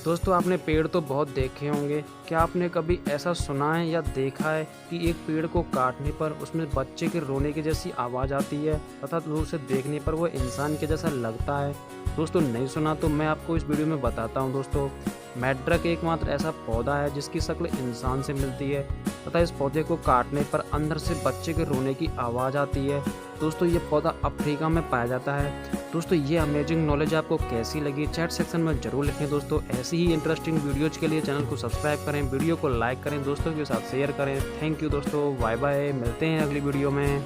दोस्तों आपने पेड़ तो बहुत देखे होंगे। क्या आपने कभी ऐसा सुना है या देखा है कि एक पेड़ को काटने पर उसमें बच्चे के रोने की जैसी आवाज़ आती है तथा दूर से देखने पर वो इंसान के जैसा लगता है? दोस्तों नहीं सुना तो मैं आपको इस वीडियो में बताता हूँ। दोस्तों मैड्रक एकमात्र ऐसा पौधा है जिसकी शक्ल इंसान से मिलती है तथा इस पौधे को काटने पर अंदर से बच्चे के रोने की आवाज़ आती है। दोस्तों ये पौधा अफ्रीका में पाया जाता है। दोस्तों ये अमेजिंग नॉलेज आपको कैसी लगी चैट सेक्शन में ज़रूर लिखें। दोस्तों ऐसी ही इंटरेस्टिंग वीडियोज़ के लिए चैनल को सब्सक्राइब करें, वीडियो को लाइक करें, दोस्तों के साथ शेयर करें। थैंक यू दोस्तों, बाय बाय, मिलते हैं अगली वीडियो में।